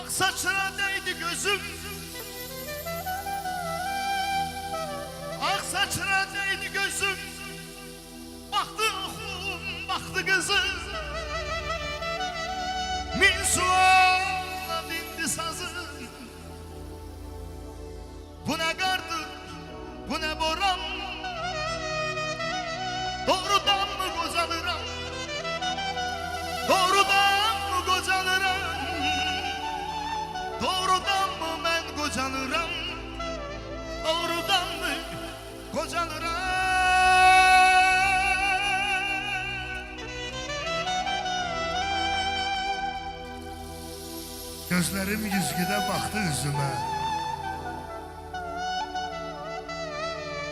Saçına değdi gözüm, ak saçına değdi gözüm. Baktı oğlum, baktı kızım. Min suala dindi sazım. Bu ne kardır, bu ne boran. Doğrudan mı kocalıram? Doğrudan mı kocalıram? Doğrudan mı ben kocalıram? Doğrudan mı kocalıram? Gözlerim yüzgüde baktı üzüme.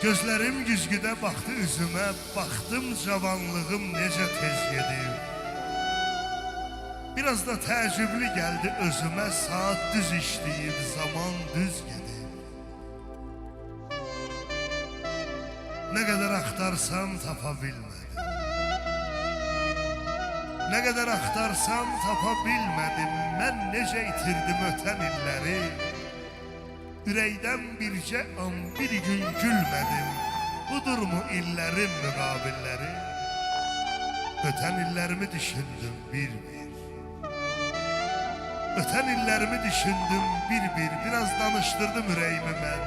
Gözlerim yüzgüde baktı üzüme. Baktım cavanlığım necə tez gedib. Biraz da təəccüblü geldi özüme. Saat düz işləyib, zaman düz gedib. Ne kadar axtarsam tapa bilmedim. Ne kadar axtarsam tapa bilmedim. Mən necə itirdim ötən illəri. Ürəkdən bircə an bir gün gülmədim. Budurmu illerin müqabilləri? Ötən illərimi düşündüm bir-bir. Ötən illərimi düşündüm bir-bir. Biraz danışdırdım ürəyimi mən.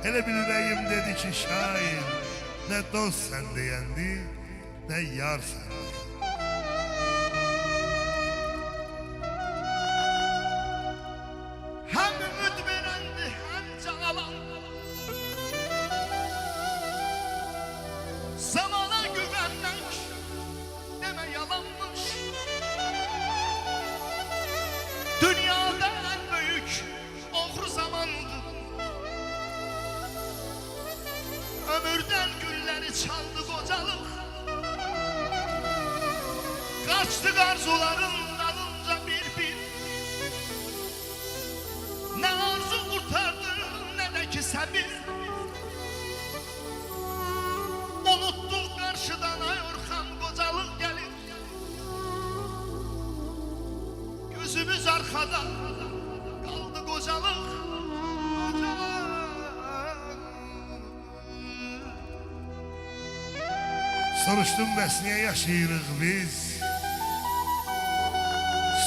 Elə bir ürəyim dedi ki şair, nə dost sən deyəndi, nə yar sən deyəndi. Hem ümit verendi hem canalan. Zamana güvenmek deme yalanmış. Dünyada en büyük okur zamandı. Ömürden günleri çaldı kocalık. Kaçtık arzuların dalınca bir. Ne arzu kurtardı ne de ki sebir. Unuttuk karşıdan Ayorkan kocalık gelir. Gözümüz arkada kaldı kocalık. Soruşdum bəs niyə yaşayırıq biz?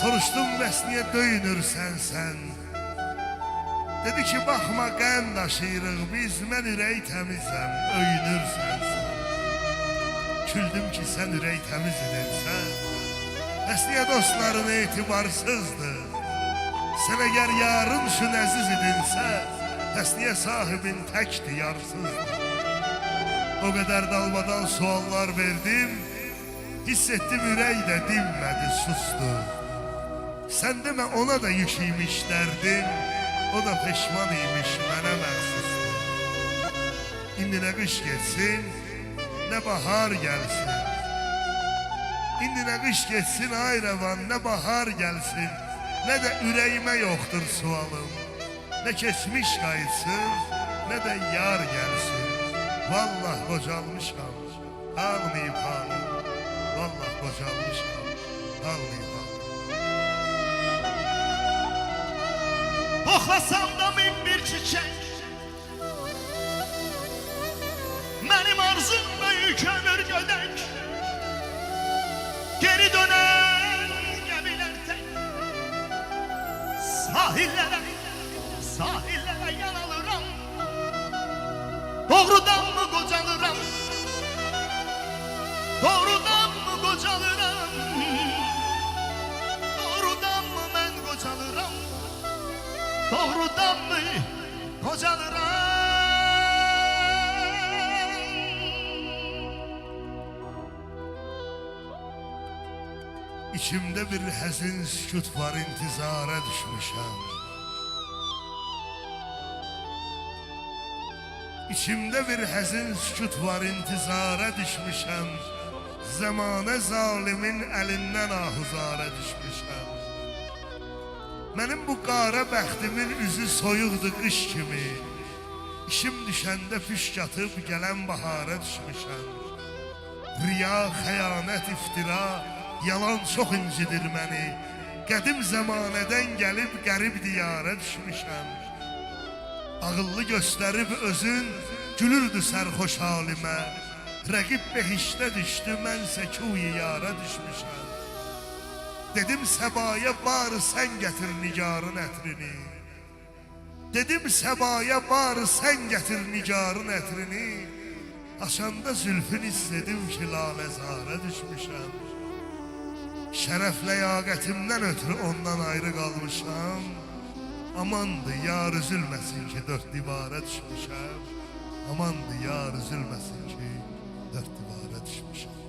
Soruşdum bəs niyə döyünürsən sən? Dedi ki baxma qəm daşıyırıq biz. Mən ürək təmizəm, öyünürsən sən. Küldüm ki sən ürək təmiz edilsən. Bəs niyə dostların etibarsızdır? Sən əgər yarın şu nəziz edilsə, bəs niyə sahibin təkdir yarsızdır? O kadar dalmadan suallar verdim. Hissettim ürək də dinmədi, sustu. Sən demə ona da yük imiş dərdim. O da peşman imiş mənə məxsusdur. İndi nə qış geçsin, nə bahar gəlsin. İndi nə qış geçsin ay rəvan, nə bahar gəlsin. Nə də ürəyimə yoxdur sualım. Nə keçmiş qayıtsın, nə də yar gəlsin. Vallah qocalmışam, ağlayıb halım. Vallah qocalmışam, ağlayıb halım. Koklasam da min bir çiçek. Benim arzum büyük ömür gödek. Geri dönen gemiler tek. Sahillere yanalırım. Doğrudan mı kocalıram? Doğrudan mı kocalıram? Doğrudan mı ben kocalıram? Doğrudan mı kocalıram? İçimde bir həzin sükut var, intizara düşmüşəm. İçimde bir həzin sükut var, intizara düşmüşəm. Zamanə zalimin əlindən ahuzara düşmüşəm. Mənim bu qara bəxtimin üzü soyuqdur qış kimi. İşim düşəndə püşk atıb gələn bahara düşmüşəm. Riya, xəyanət, iftira, yalan çox incidir məni. Qədim zəmanədən gəlib qərib diyara düşmüşəm. Ağıllı göstərib özün gülürdü sərxoş halimə. Rəqib behişdə düşdü, mənsə kuyi yara düşmüşəm. Dedim səbaya barı sən gətir nigarın ətrini. Dedim səbaya barı sən gətir nigarın ətrini. Açanda zülfün istedim ki laləzara düşmüşəm. Şərəf ləyaqətimdən ötürü ondan ayrı qalmışam. Amandı yar üzülməsin ki dörd divara düşmüşəm. Amandı yar üzülməsin ki dörd divara düşmüşəm.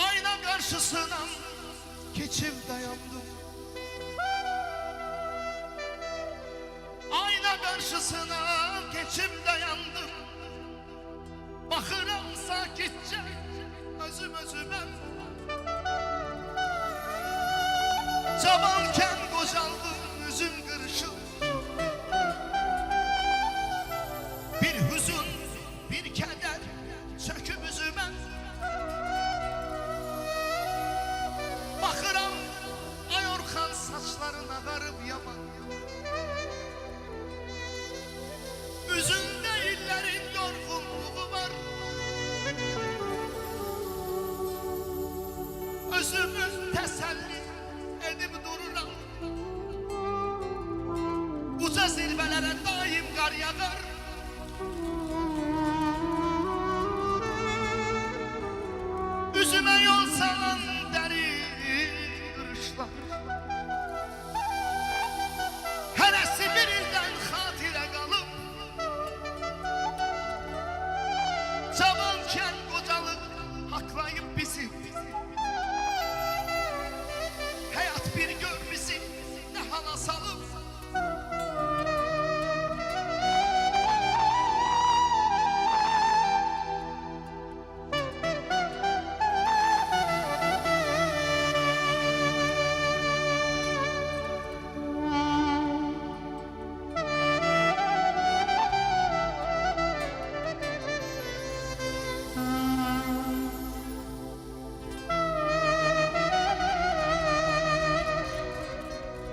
Ayna karşısına geçip dayandım. Ayna karşısına geçip dayandım. Bakıram sakitçe özüm özüme. Cavanken qocaldım üzüm qırışım. Bir hüzün, bir keder çöküp üzüme. Bakıram ay Orxan saçlarına qarıb yaman. Üzündə illərin yorğunluğu var. Özümü təsəlli edib dururam. Uca zirvələrə daim qar yağar. Üzümə yol salan dərin qırışlar. Hərəsi bir ildən xatirə qalıb. Cavanken qocalıq haqlayıb bizi. Həyat bir gör bizi nə hala salıb.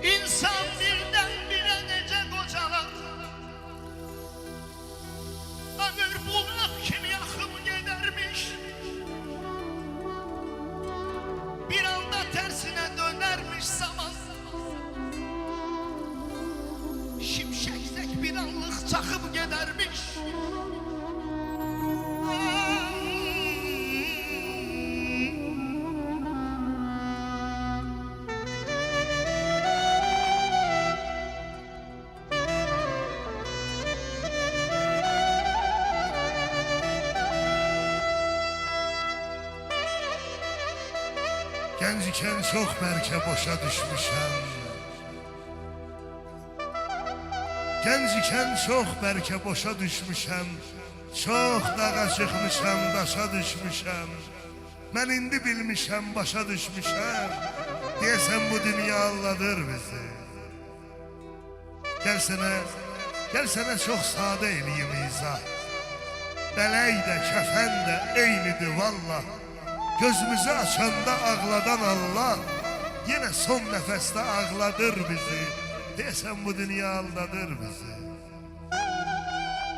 İnsan birdən-birə necə qocalar. Ömür bulaq kimi yaxıb gedərmiş. Bir anda tərsinə dönərmiş zaman. Şimşəkdək bir anlıq çaxıb gedərmiş. Gənc ikən çox bəlkə boşa düşmüşəm. Gənc ikən çox bəlkə boşa düşmüşəm. Çox dağa çıxmışam, daşa düşmüşəm. Mən indi bilmişəm, başa düşmüşəm. Deyəsən bu dünya alladır bizi. Gəlsənə çox sadə eləyim izah. Bələk də, kəfən də eynidir vallah. Gözümüzü açanda ağladan Allah yenə son nəfəsdə ağladır bizi. Deyəsən bu dünya aldadır bizi.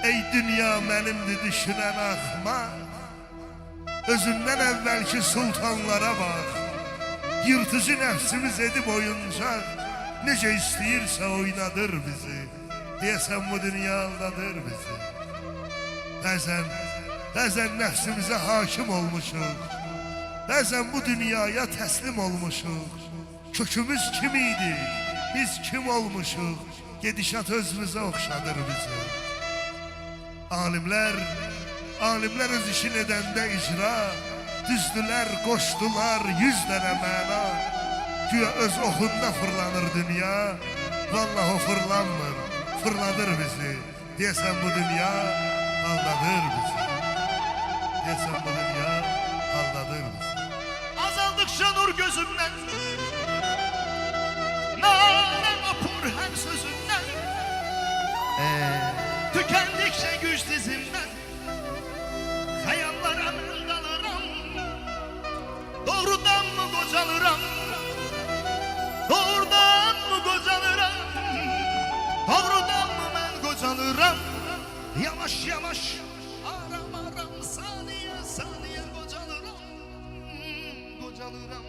Ey dünya mənimdir düşünən axmaq. Özündən əvvəlki sultanlara bax. Yırtıcı nəfsimiz edib oyuncaq. Necə istəyirsə oynadır bizi. Deyəsən bu dünya aldadır bizi. Bəzən nəfsimizə hakim olmuşuq. Bəzən bu dünyaya təslim olmuşuq. Kökümüz kim idi, biz kim olmuşuq. Gedişat özümüzə oxşadır bizi. Alimlər öz işin edəndə icra. Düzdülər, qoşdular 100 dənə məna. Güya öz oxunda fırlanır dünya. Vallahi o fırlanmır, fırladır bizi. Deyəsən bu dünya aldadır bizi. Deyəsən bu dünya aldadır bizi. Azaldıkça nur gözümden, nane vapur her sözünden. Tükendikçe güç dizimden, hayallara dalırım. yavaş yavaş aram aram saniye saniye kocalıram kocalıram